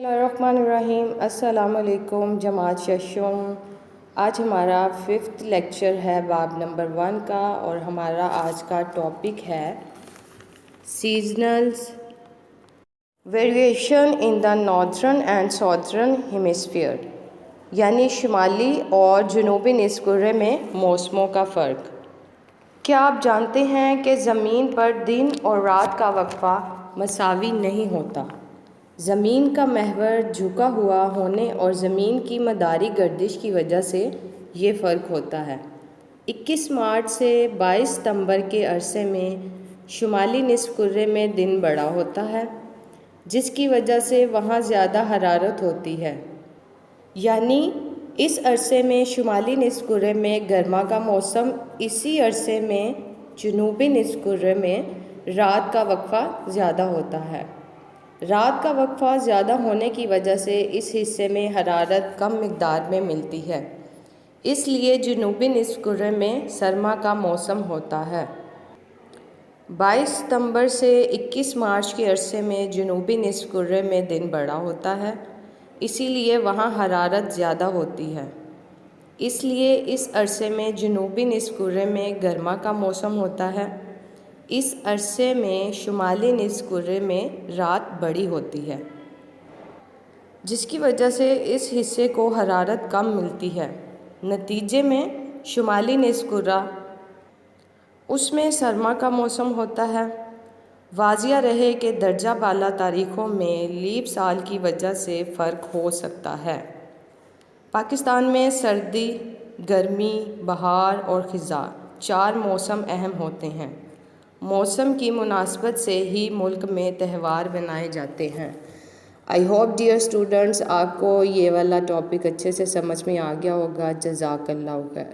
Bismillahirrahmanirrahim. السلام علیکم جماعت ششم. آج ہمارا 5th لیکچر ہے باب نمبر 1 کا، اور ہمارا آج کا ٹاپک ہے seasonals variation in the northern and southern hemisphere, یعنی شمالی اور جنوبی نصف کرے میں موسموں کا فرق. کیا آپ جانتے ہیں کہ زمین پر دن اور رات کا وقفہ مساوی نہیں ہوتا؟ زمین کا محور جھکا ہوا ہونے اور زمین کی مداری گردش کی وجہ سے یہ فرق ہوتا ہے. 21 مارچ سے 22 ستمبر کے عرصے میں شمالی نصف کرے میں دن بڑا ہوتا ہے، جس کی وجہ سے وہاں زیادہ حرارت ہوتی ہے. یعنی اس عرصے میں شمالی نصف کرے میں گرما کا موسم، اسی عرصے میں جنوبی نصف کرے میں رات کا وقفہ زیادہ ہوتا ہے. رات کا وقفہ زیادہ ہونے کی وجہ سے اس حصے میں حرارت کم مقدار میں ملتی ہے، اس لیے جنوبی نصف کرے میں سرما کا موسم ہوتا ہے. 22 ستمبر سے 21 مارچ کے عرصے میں جنوبی نصف کرے میں دن بڑا ہوتا ہے، اسی لیے وہاں حرارت زیادہ ہوتی ہے. اس لیے اس عرصے میں جنوبی نصف کرے میں گرما کا موسم ہوتا ہے. اس عرصے میں شمالی نصف کرے میں رات بڑی ہوتی ہے، جس کی وجہ سے اس حصے کو حرارت کم ملتی ہے. نتیجے میں شمالی نصف کرہ اس میں سرما کا موسم ہوتا ہے. واضح رہے کہ درجہ بالا تاریخوں میں لیپ سال کی وجہ سے فرق ہو سکتا ہے. پاکستان میں سردی، گرمی، بہار اور خزاں 4 موسم اہم ہوتے ہیں. موسم کی مناسبت سے ہی ملک میں تہوار منائے جاتے ہیں. آئی ہوپ ڈیئر اسٹوڈنٹس آپ کو یہ والا ٹاپک اچھے سے سمجھ میں آ گیا ہوگا. جزاک اللہ خیر.